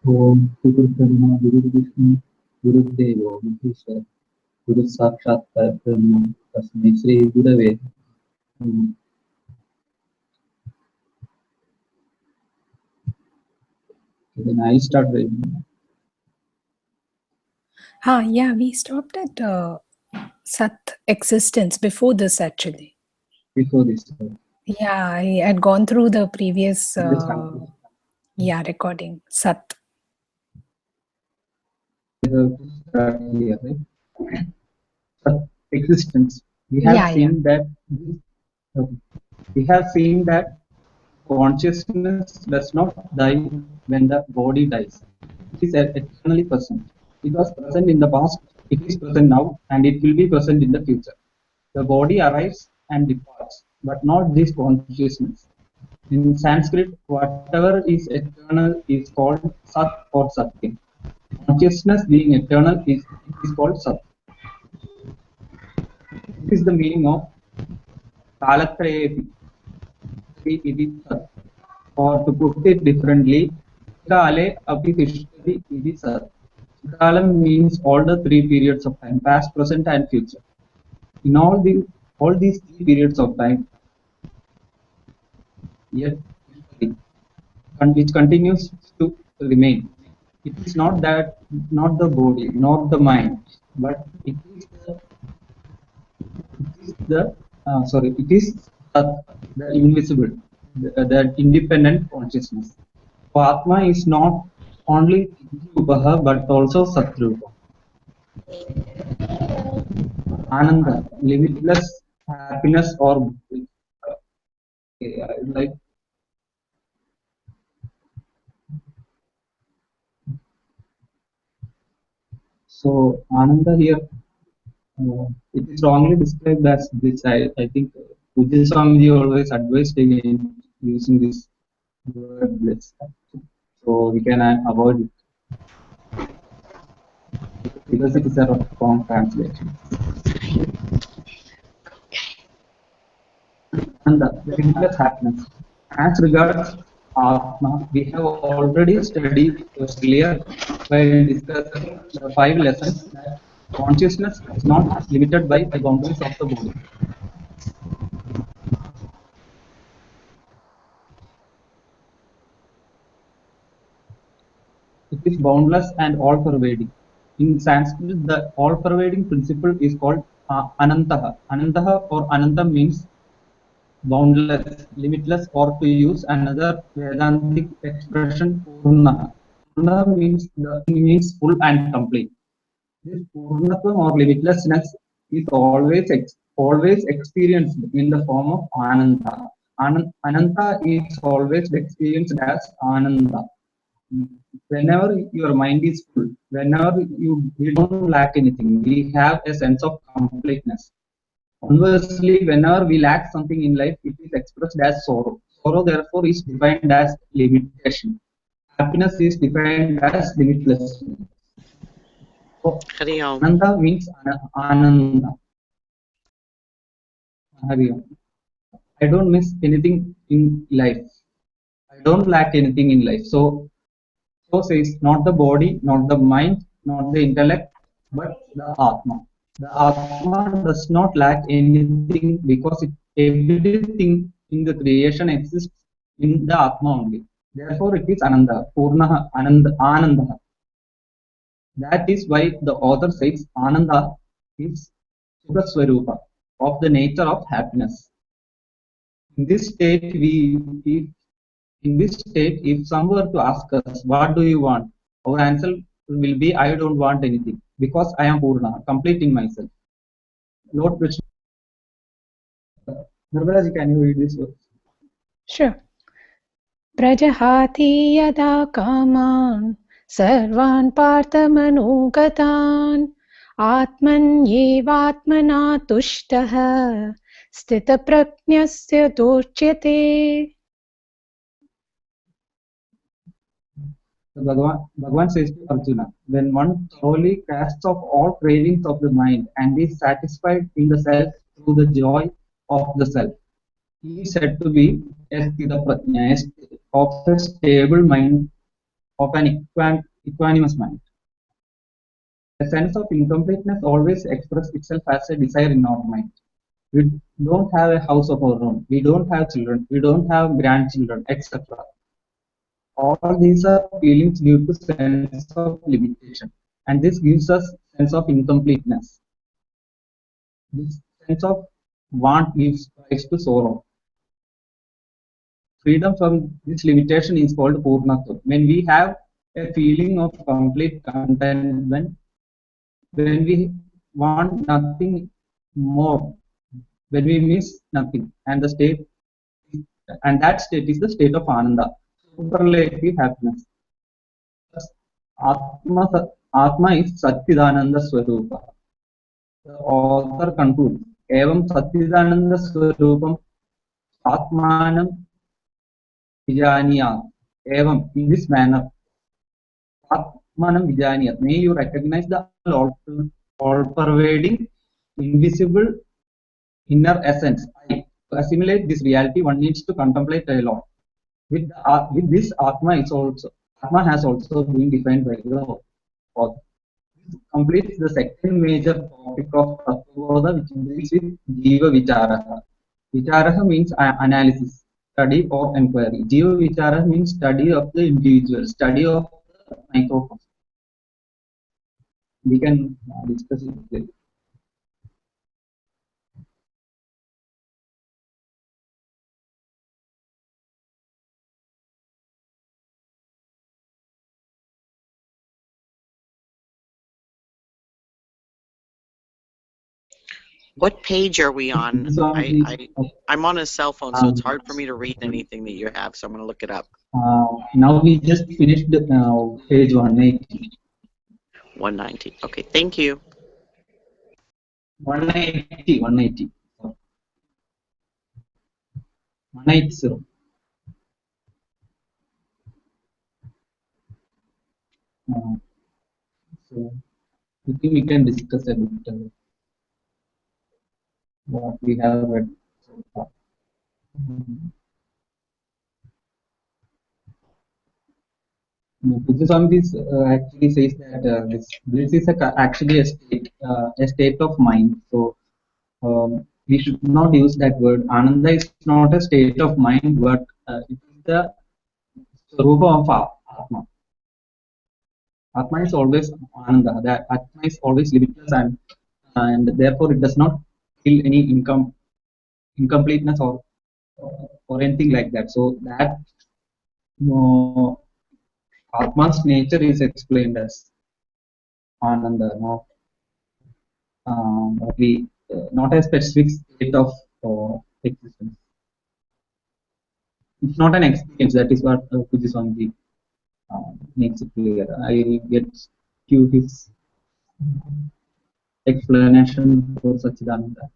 ओम गुरु ब्रह्मा गुरु विष्णु गुरुदेवो महेश्वर गुरु साक्षात परब्रह्म तस्मै श्री गुरवे नमः. Then I start reading. Yeah, we stopped at Sat existence before this actually. Before this. Yeah, I had gone through the previous recording. Sat. We have to start here, right? Existence. We have seen that. We have seen that consciousness does not die when the body dies. It is eternally present. It was present in the past, it is present now, and it will be present in the future. The body arrives and departs, but not this consciousness. In Sanskrit, whatever is eternal is called Sat or Satyam. Consciousness being eternal is called Sat. This is the meaning of Kalatrayepi. Or to put it differently, Kale api tishtati iti sat. Kalam means all the three periods of time, past, present, and future. In all these three periods of time, yet which continues to remain. It is not the body, not the mind, but it is the invisible, the independent consciousness. So Atma is not only Rupaha but also Satrupa. Ananda, limitless happiness or like so Ananda here it is wrongly described as this. I think Pujya Swamiji always advised against using this word bliss. So we can avoid it because it is a wrong translation. And the limitless happiness. As regards Atma, we have already studied earlier by discussing the 5 lessons that consciousness is not limited by the boundaries of the body. It is boundless and all-pervading. In Sanskrit, the all-pervading principle is called Anantaha. Anantaha or Ananta means boundless, limitless, or to use another Vedantic expression, Purna. Purna means full and complete. This Purnatvam or limitlessness is always experienced in the form of Ananta. Ananta is always experienced as Ananda. Whenever your mind is full, whenever we don't lack anything, we have a sense of completeness. Conversely, whenever we lack something in life, it is expressed as sorrow. Sorrow, therefore, is defined as limitation. Happiness is defined as limitlessness. So, Ananda means Ananda. I don't miss anything in life. I don't lack anything in life. So says not the body, not the mind, not the intellect, but the Atma. The Atma does not lack anything because everything in the creation exists in the Atma only. Therefore, it is Ananda, Purna, Ananda. That is why the author says Ananda is Sukha Swarupa, of the nature of happiness. In this state, if someone were to ask us, what do you want? Our answer will be, I don't want anything because I am Purna, complete in myself. Lord Krishna. Nirmalaji, can you read this verse? Sure. Prajahati yada kaman sarvan parthamanogatan atmanyevatmana tushtaha stita prajnasya dorchyate. Bhagavan says to Arjuna, when one thoroughly casts off all cravings of the mind and is satisfied in the self through the joy of the self, he is said to be of a stable mind of an equanimous mind. A sense of incompleteness always expresses itself as a desire in our mind. We don't have a house of our own. We don't have children. We don't have grandchildren, etc. All these are feelings due to sense of limitation, and this gives us sense of incompleteness. This sense of want gives rise to sorrow. Freedom from this limitation is called purnatva. When we have a feeling of complete contentment, when we want nothing more, when we miss nothing, and that state is the state of ananda, superlative happiness. Atma, Atma is Satchidananda Swarupa. The author concludes, Evam Satchidananda Swarupam Atmanam Vijaniyat. Evam, in this manner, Atmanam Vijaniyat. May you recognize the all-pervading, invisible inner essence. To assimilate this reality, one needs to contemplate a lot. With this, Atma has also been defined by the author. Completes the second major topic of Tattvabodha, which deals with Jiva Vicharaha. Vicharaha means analysis, study or inquiry. Jiva Vicharaha means study of the individual, study of the microcosm. We can discuss it later. What page are we on? I'm on a cell phone, so it's hard for me to read anything that you have, so I'm going to look it up. Now we just finished page 180. 190. Okay, thank you. 180. 180. 180. So I think we can discuss a bit what we have read so far. Swami actually says that this is actually a state of mind. So we should not use that word. Ananda is not a state of mind, but it is the Swarupa of Atma. Atma is always Ananda. That Atma is always limitless, and therefore it does not feel any incompleteness or anything like that. So that Atma's nature is explained as Ananda, not a specific state of existence. It's not an experience. That is what Pujaswami makes it clear. I will get to his explanation for Satchidananda.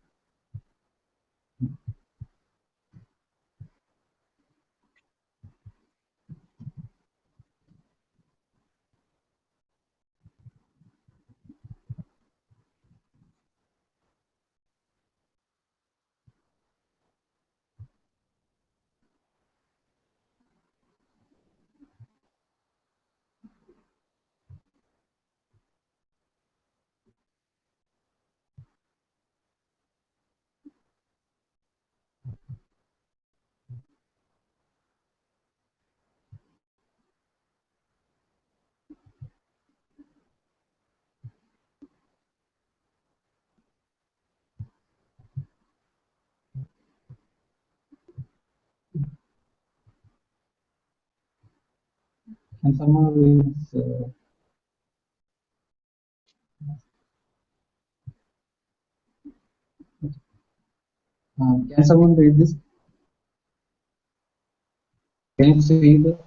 Can someone read can someone read this? Can you see the?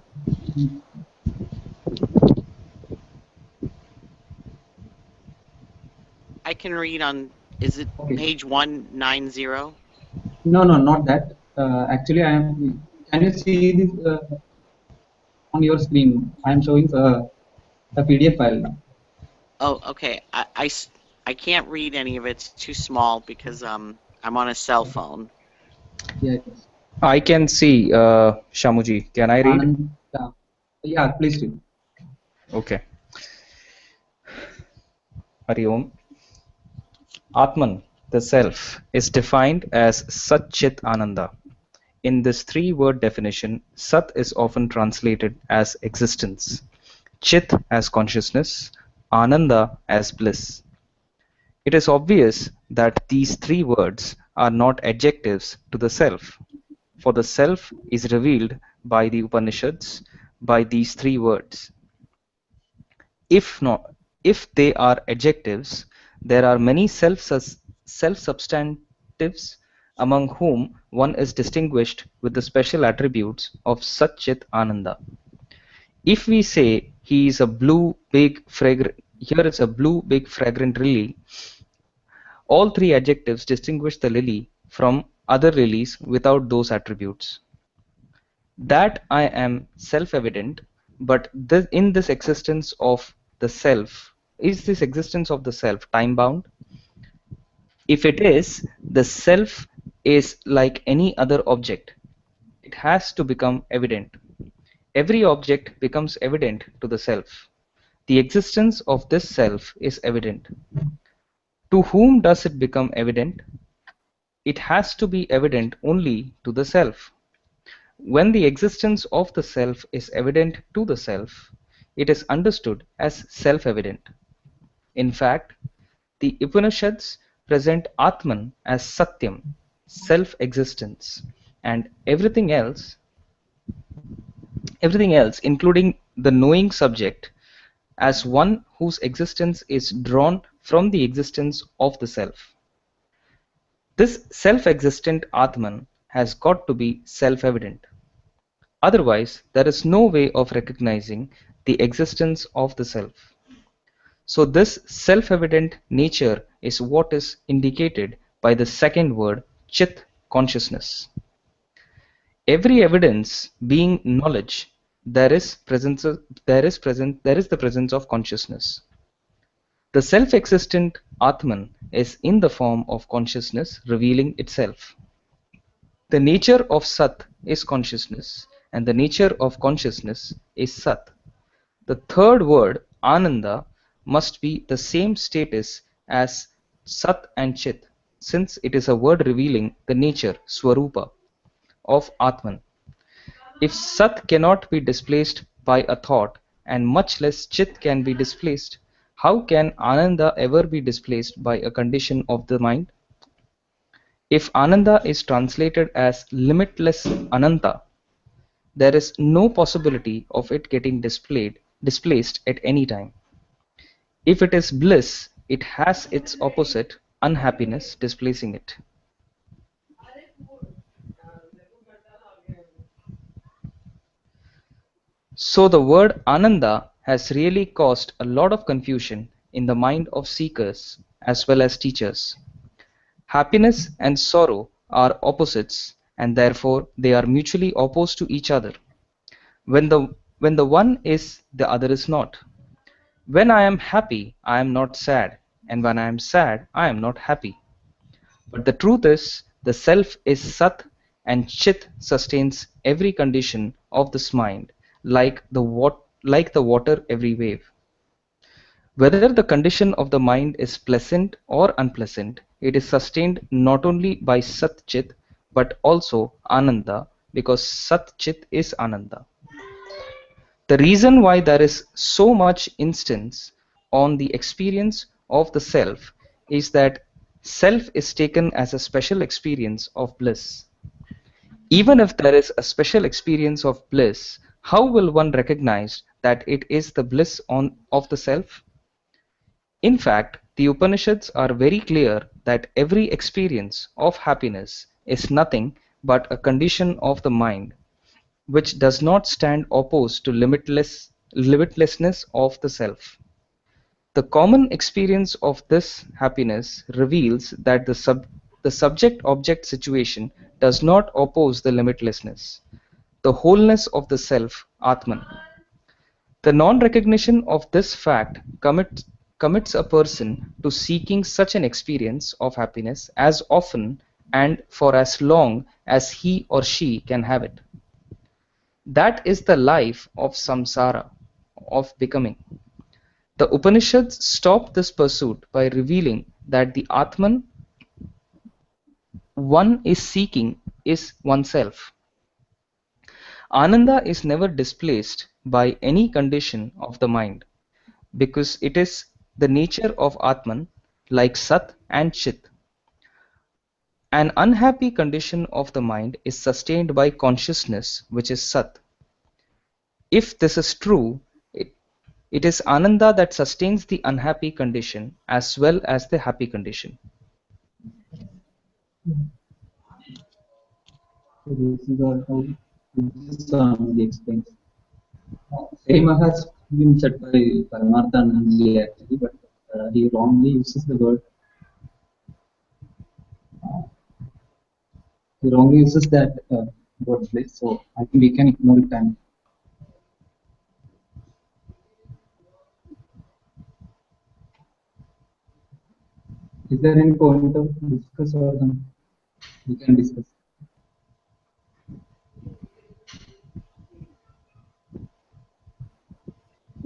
I can read on, is it Okay. page 190? No, not that. Actually, I am. Can you see this on your screen? I am showing a PDF file now. Oh, okay. I can't read any of it. It's too small because I'm on a cell phone. Yeah. I can see, Shamuji. Can I read? Yeah, please read. Okay. Hari Om. Atman, the self, is defined as Sat Chit Ananda. In this three-word definition, Sat is often translated as existence, Chit as consciousness, Ananda as bliss. It is obvious that these three words are not adjectives to the self, for the self is revealed by the Upanishads by these three words. If they are adjectives, there are many self-substantives among whom one is distinguished with the special attributes of Sat Chit Ananda. If we say he is a blue big fragrant, here is a blue big fragrant lily, all three adjectives distinguish the lily from other lilies without those attributes. That I am self-evident, but in this existence of the self, is this existence of the self time-bound? If it is, the self is like any other object. It has to become evident. Every object becomes evident to the self. The existence of this self is evident. To whom does it become evident? It has to be evident only to the self. When the existence of the self is evident to the self, it is understood as self-evident. In fact, the Upanishads present Atman as Satyam, self-existence, and everything else, including the knowing subject, as one whose existence is drawn from the existence of the self. This self-existent Atman has got to be self-evident. Otherwise, there is no way of recognizing the existence of the self. So this self-evident nature is what is indicated by the second word, Chit, consciousness. Every evidence being knowledge, there is the presence of consciousness. The self-existent Atman is in the form of consciousness revealing itself. The nature of Sat is consciousness, and the nature of consciousness is Sat. The third word, Ananda, must be the same status as Sat and Chit, since it is a word revealing the nature, Swarupa, of Atman. If Sat cannot be displaced by a thought, and much less Chit can be displaced, how can Ananda ever be displaced by a condition of the mind? If Ananda is translated as limitless Ananta, there is no possibility of it getting displaced at any time. If it is bliss, it has its opposite, unhappiness, displacing it. So the word Ananda has really caused a lot of confusion in the mind of seekers as well as teachers. Happiness and sorrow are opposites, and therefore they are mutually opposed to each other. When the one is, the other is not. When I am happy, I am not sad, and when I am sad, I am not happy. But the truth is, the self is Sat, and Chit sustains every condition of this mind, like the water every wave. Whether the condition of the mind is pleasant or unpleasant, it is sustained not only by Sat Chit, but also Ananda, because Sat Chit is Ananda. The reason why there is so much instance on the experience of the self is that self is taken as a special experience of bliss. Even if there is a special experience of bliss, how will one recognize that it is the bliss of the self? In fact, the Upanishads are very clear that every experience of happiness is nothing but a condition of the mind, which does not stand opposed to limitlessness of the self. The common experience of this happiness reveals that the subject-object situation does not oppose the limitlessness, the wholeness of the self, Atman. The non-recognition of this fact commits a person to seeking such an experience of happiness as often and for as long as he or she can have it. That is the life of samsara. of becoming. The Upanishads stop this pursuit by revealing that the Atman one is seeking is oneself. Ananda is never displaced by any condition of the mind, because it is the nature of Atman, like Sat and Chit. An unhappy condition of the mind is sustained by consciousness, which is Sat. If this is true, it is Ananda that sustains the unhappy condition as well as the happy condition. So this is how Buddhism explains. Same has been said by Paramarthananji actually, but he wrongly uses the word. He wrongly uses that word bliss. So I think we can ignore it. And is there any point of discuss or we can discuss?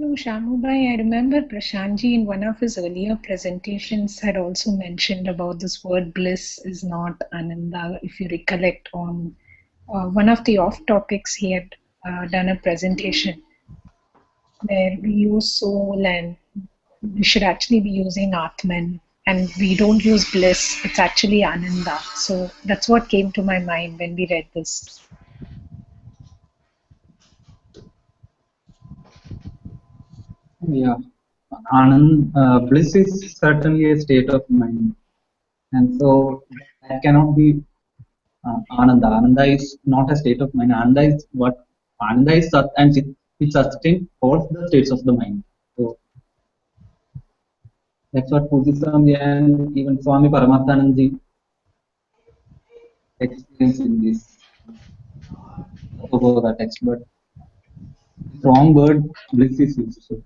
No, Shamubai, I remember Prashantji in one of his earlier presentations had also mentioned about this word bliss is not Ananda. If you recollect, on one of the off topics, he had done a presentation where we use soul and we should actually be using Atman, and we don't use bliss, it's actually Ananda. So that's what came to my mind when we read this. Yeah, Anand, bliss is certainly a state of mind, and so that cannot be Ananda. Ananda is not a state of mind. Ananda is what Ananda is, and it sustains all the states of the mind. So that's what Buddhism and even Swami Paramathananji explains in this Tattvabodha text. But wrong word bliss is used. So,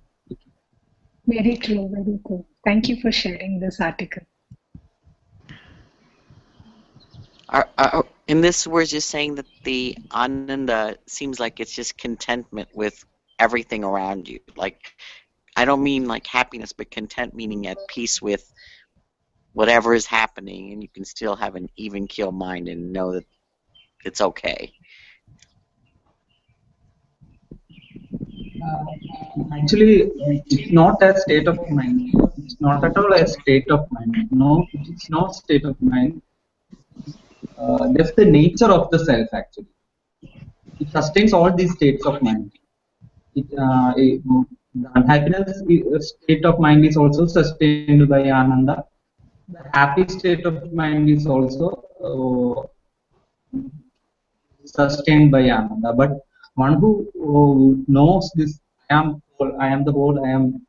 Very true, very true. Thank you for sharing this article. In this, we're just saying that the Ananda seems like it's just contentment with everything around you. Like, I don't mean like happiness, but content meaning at peace with whatever is happening, and you can still have an even keel mind and know that it's okay. actually, it's not a state of mind. It's not at all a state of mind. No, it's not state of mind. That's the nature of the self. Actually, it sustains all these states of mind. The unhappiness state of mind is also sustained by Ananda. The happy state of mind is also sustained by Ananda. But one who knows this, I am whole, I am the whole, I am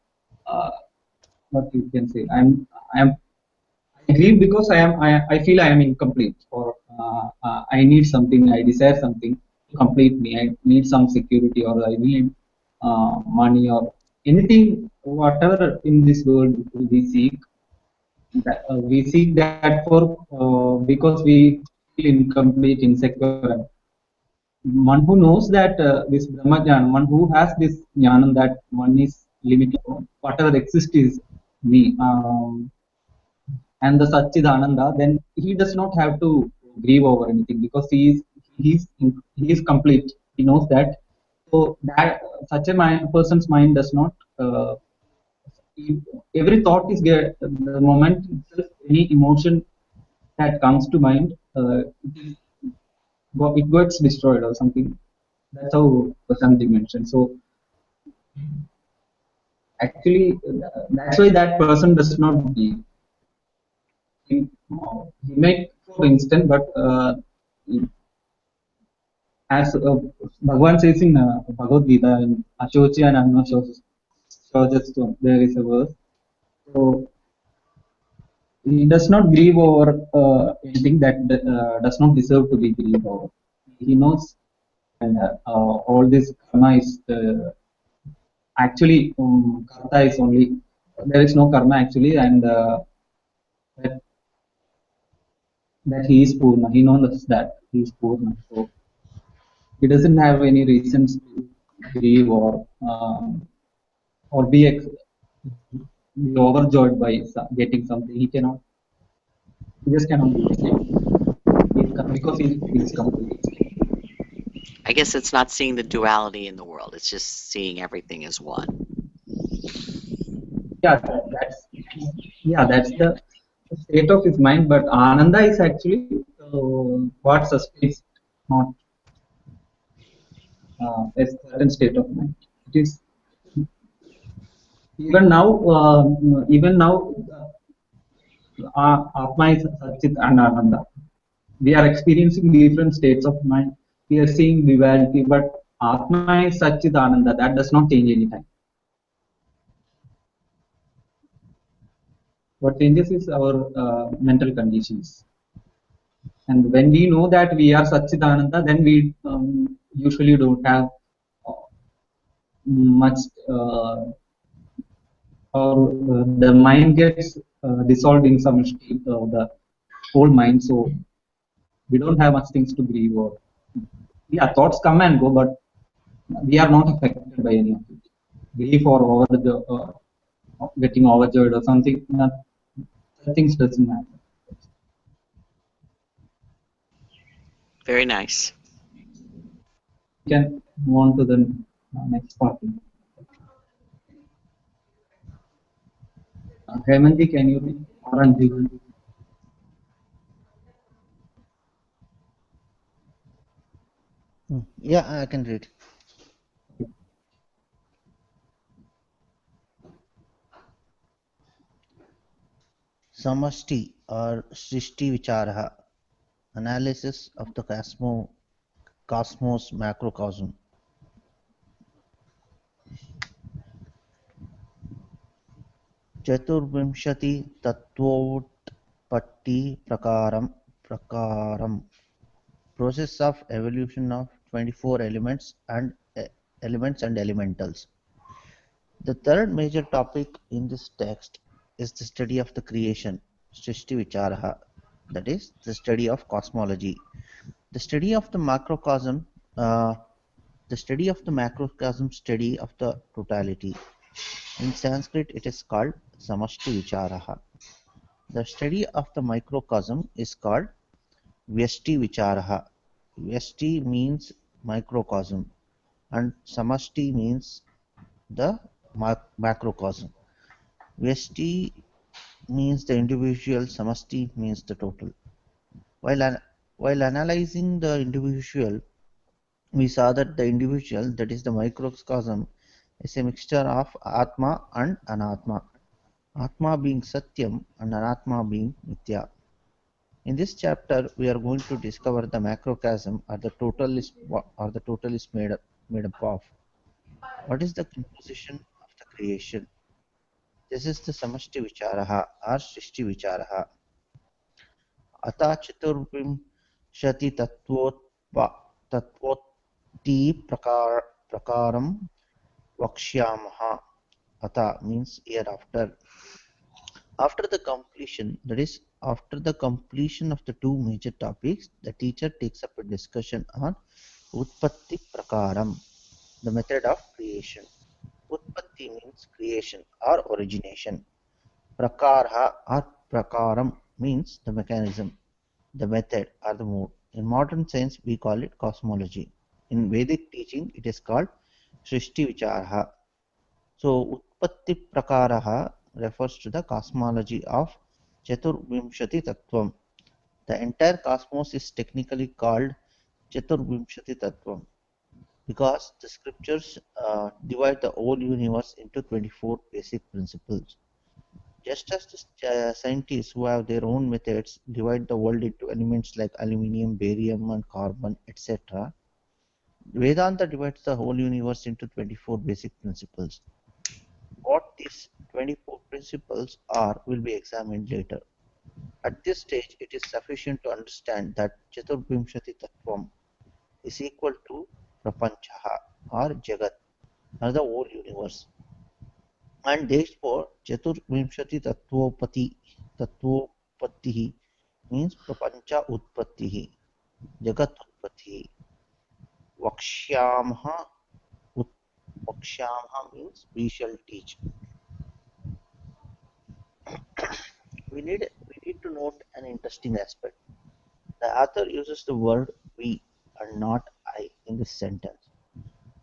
what you can say, I am I grieve because I feel I am incomplete, or I need something, I desire something to complete me. I need some security, or I need money, or anything, whatever in this world we seek. We seek that for because we feel incomplete, insecure. And one who knows that this Brahmajan, one who has this jnanam that one is limited, whatever exists is me. And the Satchidananda, then he does not have to grieve over anything because he's he is complete. He knows that. So that such a person's mind does not. Every thought is get the moment itself. Any emotion that comes to mind, it gets destroyed or something. That's how something mentioned. So actually, that's why that person does not grieve. He may, for instance, but as Bhagavan says in Bhagavad Gita, in Ashochi and Anashochastvam, there is a verse. So he does not grieve over anything that does not deserve to be grieved over. He knows, and all this karma is actually karta is only, there is no karma actually, and that, that he is Purna. He knows that he is Purna. So he doesn't have any reasons to grieve or or be overjoyed by getting something. He just cannot do the same. Because he feels complete. I guess it's not seeing the duality in the world. It's just seeing everything as one. Yeah, that's the state of his mind. But Ananda is actually what sustains, not a certain state of mind. It is even now. Even now, Atma is Satchit and Ananda. We are experiencing different states of mind. We are seeing duality, but Atma is Satchit Ananda. That does not change anytime. What changes is our mental conditions. And when we know that we are Satchidananda, then we usually don't have much, or the mind gets dissolved in some the whole mind. So we don't have much things to grieve or. Yeah, thoughts come and go, but we are not affected by any of it. Grief or getting overjoyed or something, things doesn't matter. Very nice. We can move on to the next part. Hemanji, can you read? Or Anju? Yeah, I can read. Samashti or Srishti Vicharaha, analysis of the cosmos macrocosm. Chaturvimshati Tattvabodha Prakaram, process of evolution of 24 elements and elementals. The third major topic in this text is the study of the creation, Srishti Vicharaha, that is, the study of cosmology. The study of the macrocosm, study of the totality. In Sanskrit, it is called Samashti Vicharaha. The study of the microcosm is called Vyashti Vicharaha. Vyashti means microcosm and Samashti means the macrocosm. Vyashti means the individual, Samashti means the total. While analyzing the individual, we saw that the individual, that is the microcosm, is a mixture of Atma and Anatma. Atma being Satyam and Anatma being Mithya. In this chapter, we are going to discover the macrocosm or the total is made up of. What is the composition of the creation? This is the Samashti Vicharaha or Srishti Vicharaha. Ata Chaturvimshati Tattvoti Prakaram Vakshyamaha. Ata means hereafter. After the completion of the two major topics, the teacher takes up a discussion on Utpatti Prakaram, the method of creation. Utpatti means creation or origination. Prakarha or Prakaram means the mechanism, the method or the mode. In modern science, we call it cosmology. In Vedic teaching, it is called Srishti Vicharaha. So, Utpatti Prakaraha refers to the cosmology of Chaturvimshati Tattvam. The entire cosmos is technically called Chaturvimshati Tattvam because the scriptures divide the whole universe into 24 basic principles. Just as the scientists who have their own methods divide the world into elements like aluminium, barium, and carbon, etc., Vedanta divides the whole universe into 24 basic principles. What these 24 principles are will be examined later. At this stage, it is sufficient to understand that Chaturvimshati Tattvam is equal to Prapanchaha or Jagat, or the whole universe. And therefore, Chaturvimshati Tattvopattihi means Prapancha Utpattihi, Jagat Utpattihi, Vakshyamaha Vakshyamah means we shall teach. We need to note an interesting aspect. The author uses the word we and not I in this sentence.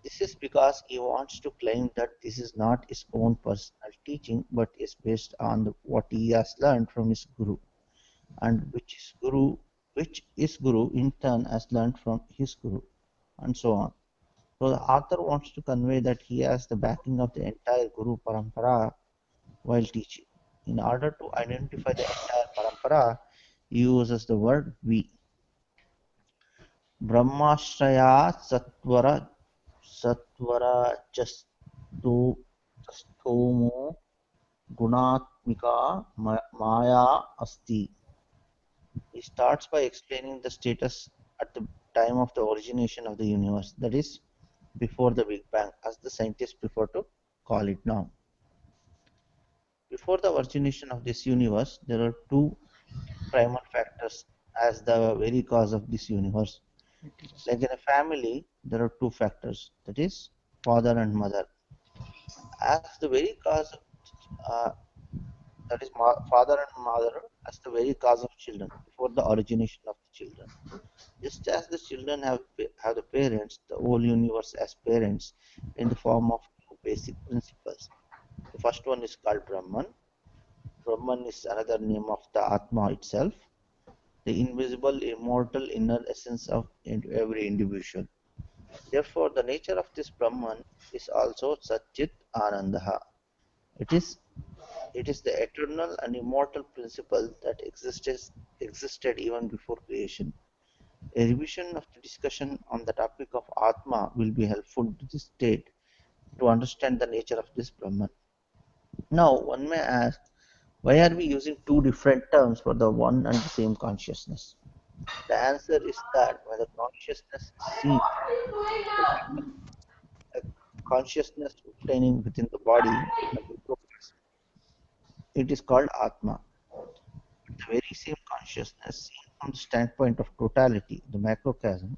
This is because he wants to claim that this is not his own personal teaching but is based on what he has learned from his guru, and which his guru in turn has learned from his guru, and so on. So the author wants to convey that he has the backing of the entire Guru Parampara while teaching. In order to identify the entire Parampara, he uses the word we. Brahmashraya sattvarajasthomo gunatmika maya asti. He starts by explaining the status at the time of the origination of the universe, that is, before the Big Bang, as the scientists prefer to call it now. Before the origination of this universe, there are two primal factors as the very cause of this universe. Like in a family, there are two factors, that is, father and mother. As the very cause of uh, that is father and mother as the very cause of children before the origination of the children. Just as the children have the parents, the whole universe has parents in the form of two basic principles. The first one is called Brahman. Brahman is another name of the Atma itself, the invisible, immortal inner essence of every individual. Therefore, the nature of this Brahman is also Satchit Anandaha. It is it is the eternal and immortal principle that existed even before creation. A revision of the discussion on the topic of Atma will be helpful to this state to understand the nature of this Brahman. Now, one may ask, why are we using two different terms for the one and the same consciousness? The answer is that when the consciousness is seen through a consciousness obtaining within the body, the microcosm, it is called Atma. The very same consciousness seen from the standpoint of totality, the macrocosm,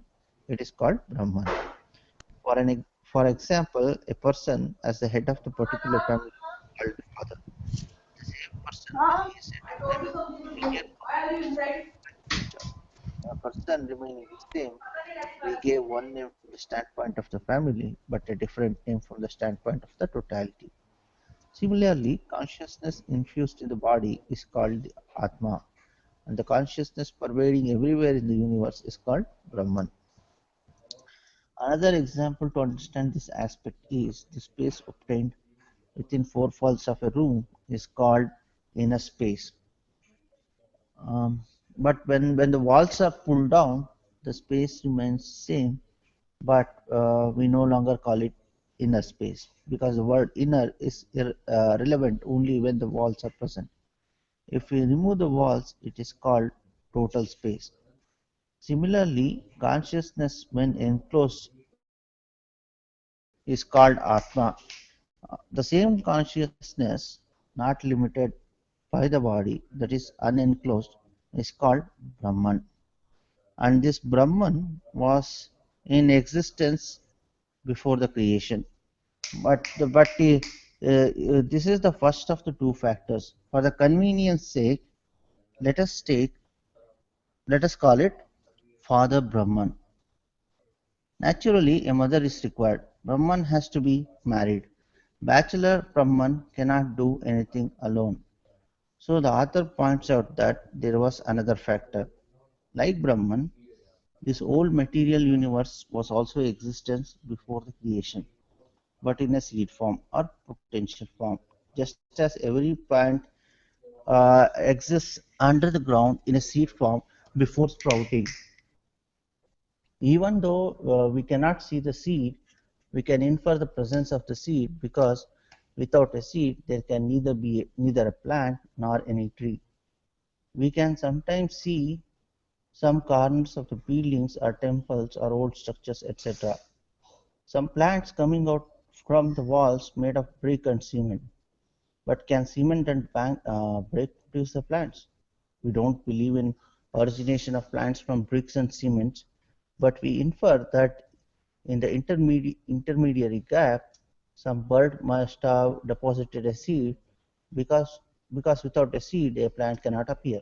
it is called Brahman. For example, a person as the head of the particular family is called the father. The same person, when he is at a level superior a person remaining the same, we gave one name from the standpoint of the family, but a different name from the standpoint of the totality. Similarly, consciousness infused in the body is called the Atma, and the consciousness pervading everywhere in the universe is called Brahman. Another example to understand this aspect is the space obtained within four walls of a room is called inner space. Um, but when the walls are pulled down, the space remains same, but we no longer call it inner space because the word inner is relevant only when the walls are present. If we remove the walls, it is called total space. Similarly, consciousness when enclosed is called Atma. The same consciousness, not limited by the body, that is unenclosed, is called Brahman. And this Brahman was in existence before the creation. But this is the first of the two factors. For the convenience sake, let us take let us call it Father Brahman. Naturally, a mother is required. Brahman has to be married. Bachelor Brahman cannot do anything alone. So the author points out that there was another factor. Like Brahman, this old material universe was also existence before the creation, but in a seed form or potential form. Just as every plant exists under the ground in a seed form before sprouting. Even though we cannot see the seed, we can infer the presence of the seed because without a seed there can neither be neither a plant nor any tree. We can sometimes see some corners of the buildings or temples or old structures, etc. Some plants coming out from the walls made of brick and cement. But can cement and brick produce the plants? We don't believe in origination of plants from bricks and cement, but we infer that in the intermediary gap, Some bird must have deposited a seed because, because without a seed a plant cannot appear.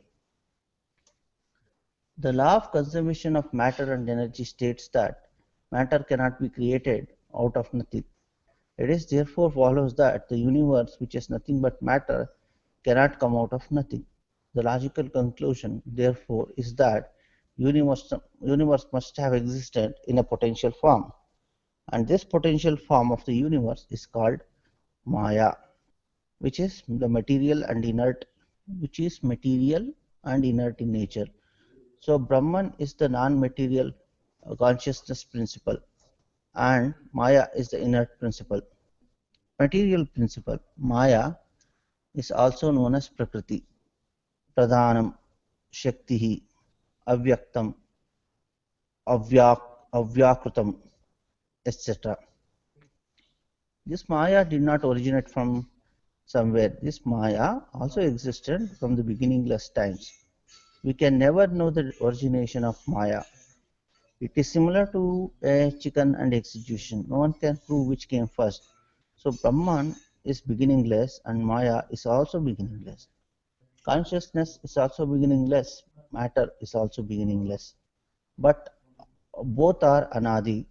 The law of conservation of matter and energy states that matter cannot be created out of nothing. It is therefore follows that the universe, which is nothing but matter, cannot come out of nothing. The logical conclusion, therefore, is that universe must have existed in a potential form, and this potential form of the universe is called Maya, which is the material and inert, which is material and inert in nature. So Brahman is the non-material consciousness principle, and Maya is the inert principle. Material principle, Maya, is also known as Prakriti, Pradhanam, Shaktihi, Avyaktam, Avyak, Avyakrutam, etc. This Maya did not originate from somewhere. This Maya also existed from the beginningless times. We can never know the origination of Maya. It is similar to a chicken and execution. No one can prove which came first. So Brahman is beginningless and Maya is also beginningless. Consciousness is also beginningless. Matter is also beginningless. But both are anadi,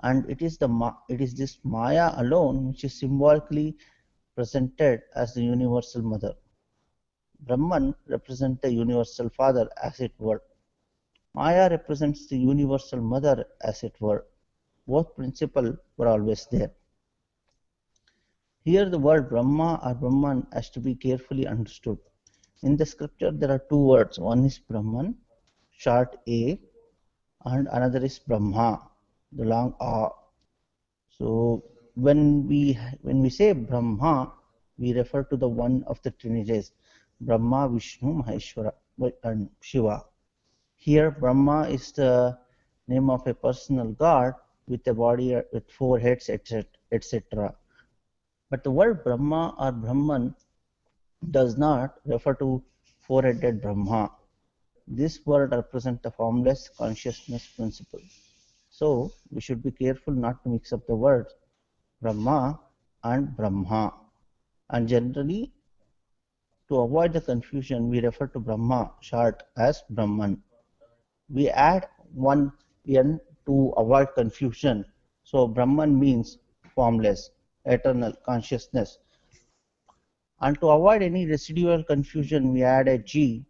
and it is this Maya alone which is symbolically presented as the universal mother. Brahman represents the universal father, as it were. Maya represents the universal mother, as it were. Both principles were always there. Here the word Brahma or Brahman has to be carefully understood. In the scripture there are two words. One is Brahman, short A, and another is Brahma, the long A. So when we say Brahma, we refer to the one of the Trinities, Brahma, Vishnu, Maheshwara, and Shiva. Here Brahma is the name of a personal god with a body with four heads, etc. But the word Brahma or Brahman does not refer to four-headed Brahma. This word represents the formless consciousness principle. So we should be careful not to mix up the words Brahma and Brahma. And generally, to avoid the confusion, we refer to Brahma short as Brahman. We add one n to avoid confusion. So Brahman means formless, eternal consciousness. And to avoid any residual confusion, we add a G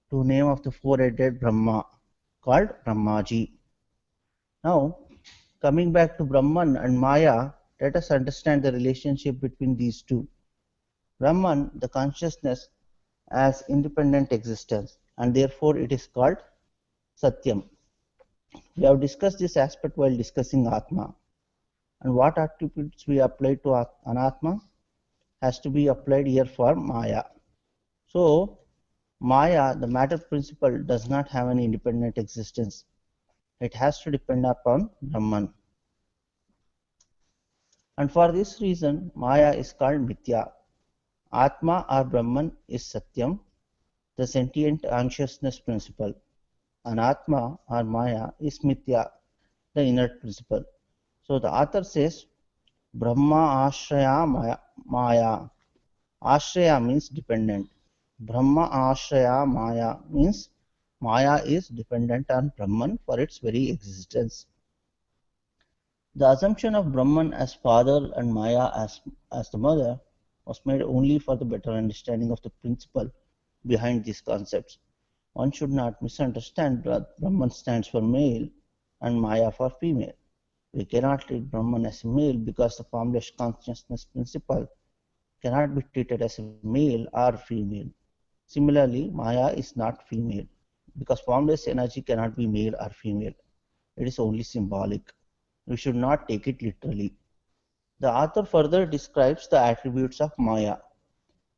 to name of the four-headed Brahma called Brahmaji. Now, coming back to Brahman and Maya, let us understand the relationship between these two. Brahman, the consciousness, has independent existence, and therefore it is called Satyam. We have discussed this aspect while discussing Atma, and what attributes we apply to Anatma has to be applied here for Maya. So, Maya, the matter principle, does not have an independent existence. It has to depend upon Brahman. And for this reason, Maya is called Mithya. Atma or Brahman is Satyam, the sentient consciousness principle. And Atma or Maya is Mithya, the inert principle. So the author says, Brahma Ashraya Maya. Ashraya means dependent. Brahma Ashraya Maya means Maya is dependent on Brahman for its very existence. The assumption of Brahman as father and Maya as the mother was made only for the better understanding of the principle behind these concepts. One should not misunderstand that Brahman stands for male and Maya for female. We cannot treat Brahman as a male because the formless consciousness principle cannot be treated as a male or female. Similarly, Maya is not female because formless energy cannot be male or female. It is only symbolic. We should not take it literally. The author further describes the attributes of Maya.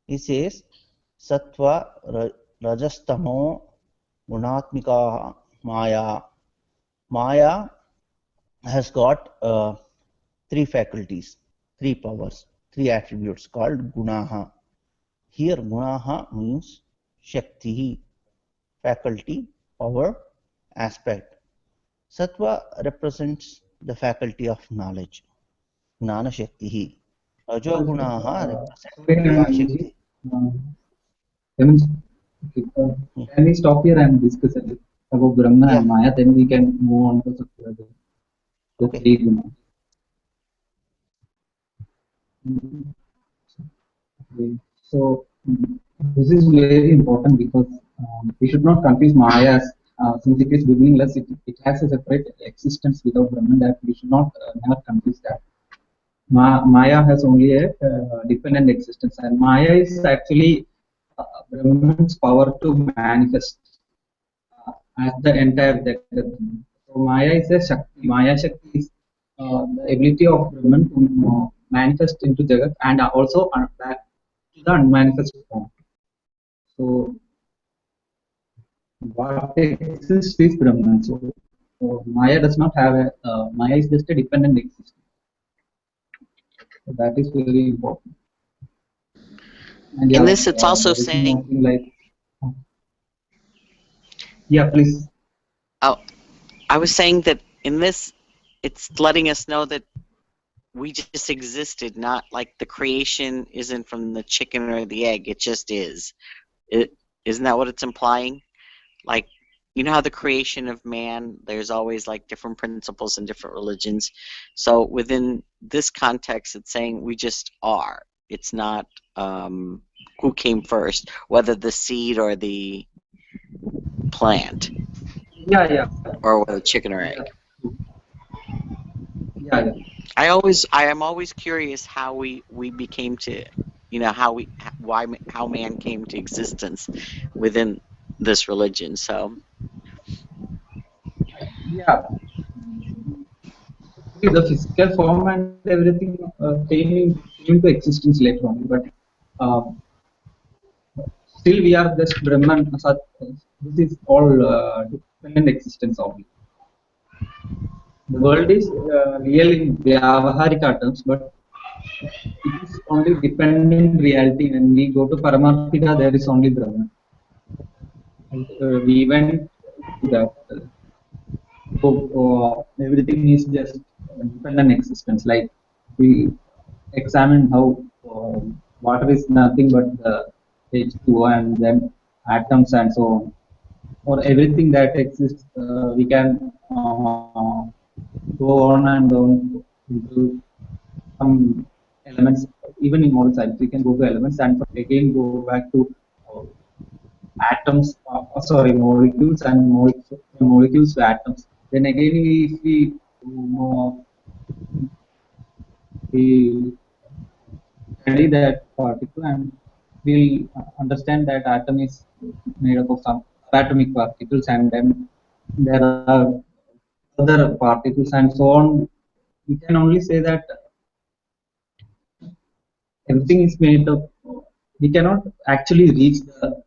He says, Sattva, Rajastamo, Gunatmika Maya. Maya has got three faculties, three powers, three attributes called Gunaha. Here Gunaha means Shakti, faculty, power, aspect. Sattva represents the faculty of knowledge, Gnana Shakti. Rajogunaha represent Okay, Kriya Shakti. Hemant, okay, can we stop here and discuss a bit about Brahman Yeah, and Maya? Then we can move on to the okay. three guna. Okay. So this is very important because we should not confuse Maya as since it is beginningless, it has a separate existence without Brahman. That we should not never confuse that. Maya has only a dependent existence, and Maya is actually Brahman's power to manifest as the entire Jagat. So Maya is a Shakti. Maya Shakti is the ability of Brahman to manifest into Jagat and also back to the unmanifest form. So what exists is Brahman. So Maya does not have a Maya is just a dependent existence. So that is very important. And In yeah, this, it's also there is saying, nothing like yeah, please. oh, I was saying that in this, it's letting us know that we just existed, not like the creation isn't from the chicken or the egg. It just is. Isn't that what it's implying? Like, you know how the creation of man, there's always like different principles in different religions. So within this context, it's saying we just are. It's not who came first, whether the seed or the plant, Yeah, yeah, or whether chicken or yeah, egg. yeah, yeah. I am always curious how we became to, how man came to existence within this religion. So Yeah. The physical form and everything came into existence later on, but uh, still we are just Brahman. This is all dependent existence only. The world is real in Vyavaharika terms, but it is only dependent reality. When we go to Paramarthika, there is only Brahman. And, we went to that. So everything is just dependent existence. Like we examine how water is nothing but the H2O and then atoms and so on. Or everything that exists, we can go on and on into some elements. Even in model science, we can go to elements and again go back to uh, atoms, sorry, molecules and molecules to atoms. Then again, if we study that particle and we'll understand that atom is made up of some atomic particles and then there are other particles and so on. We can only say that everything is made up. We cannot actually reach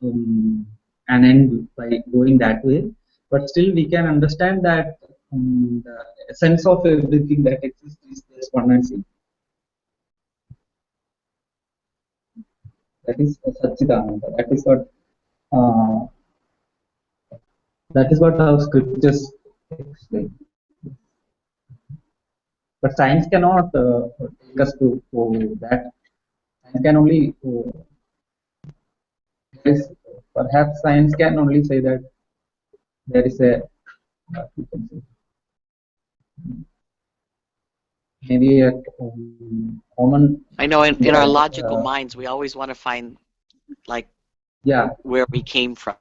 an end by going that way, but still we can understand that the essence of everything that exists is just one and same. That is Satchidananda. Uh, that is what our scriptures explain. But science cannot take us to that. Science can only, yes, perhaps science can only say that there is a, you can say, maybe a common, I know in our logical uh, minds, we always want to find like yeah, where we came from,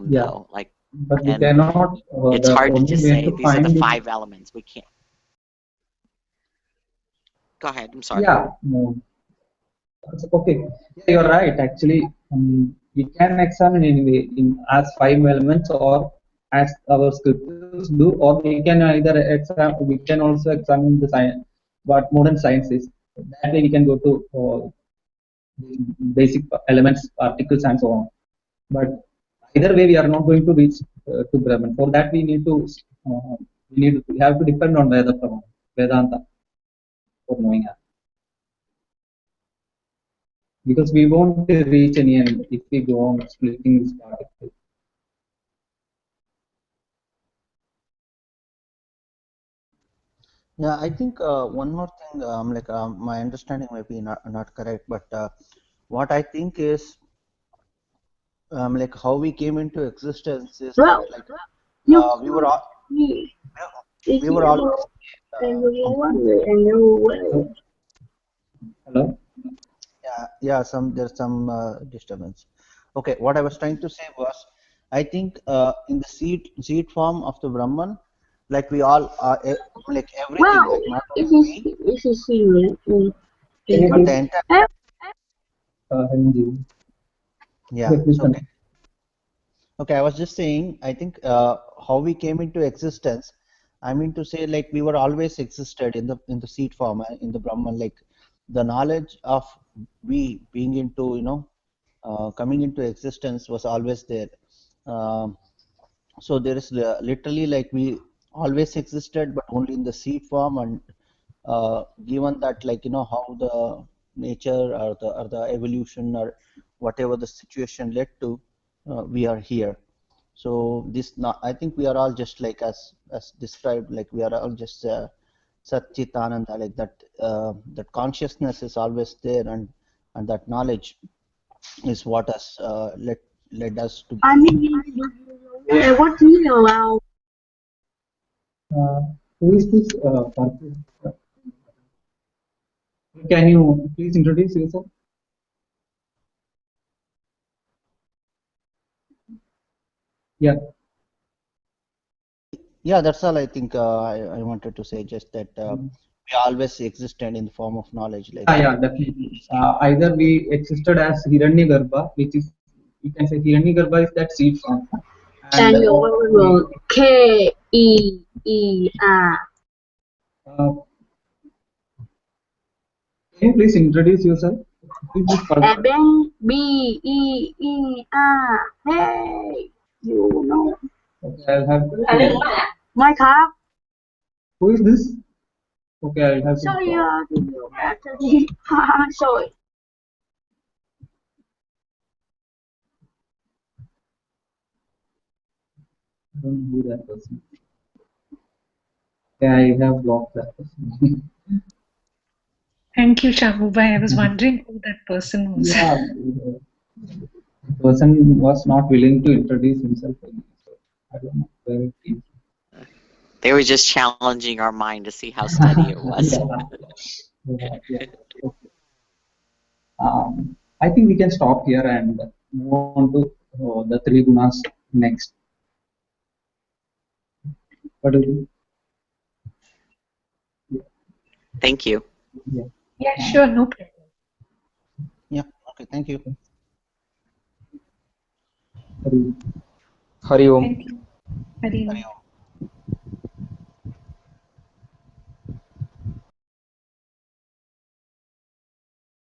yeah. though. Like, But we and cannot, it's the hard to only just way say to these are the find it, five elements. We can't. Go ahead. I'm sorry. yeah, no, okay, yeah, you're right. Actually, we can examine anyway in as five elements or as our scriptures do, or we can either examine. We can also examine the science, what modern science is. That way, we can go to basic elements, particles, and so on. But either way, we are not going to reach to Brahman. For that, we have to depend on Vedanta for knowing us. Because we won't reach any end if we go on splitting this particle. Yeah, I think one more thing, my understanding may be not correct, but what I think is like how we came into existence is that Well, like you we were all see, if we were always you and you from one way and you way. Hello? yeah there's some disturbance. Okay, what I was trying to say was I think in the seed form of the Brahman, like we all are like everything, Well, like not if only you we, see, if you see me, Can you but please, the entire Harinji? yeah. Yeah, please So okay, continue. okay, I was just saying, I think how we came into existence, I mean to say like we were always existed in the seed form in the Brahman, like the knowledge of we being into coming into existence was always there. Um, so there is literally like we always existed, but only in the seed form, and given that like how the nature or the evolution or whatever the situation led to, we are here. So this not, I think we are all just like as described, like we are all just Sat Chit Ananda, like that that consciousness is always there, and that knowledge is what has led us to I be here. mean, what do you allow? Uh, who is this person? Can you please introduce yourself? Yeah. Yeah, that's all I think I wanted to say, just that we always existed in the form of knowledge, like Yeah, definitely. Either we existed as Hiranyagarbha, which is, you can say Hiranyagarbha is that seed form, and And you or we, will K-E-E-R. uh, can you please introduce yourself? Who is this person? B-E-E-R. Hey, you know. Okay, I'll have to. My car. Who is this? Okay, I'll have to Sorry, stop. sorry. I don't know who that person is. Yeah, I have blocked that person. Thank you, Shahubai. I was wondering who that person was. Yeah, the person was not willing to introduce himself. So I don't know where it is. They were just challenging our mind to see how steady it was. Yeah, yeah. Okay. I think we can stop here and move on to the three gunas next. What do you think? Thank you. Yeah. Yeah, sure, no problem. yeah. Okay, thank you. Hari. Hari Om. Thank you. Hari Om.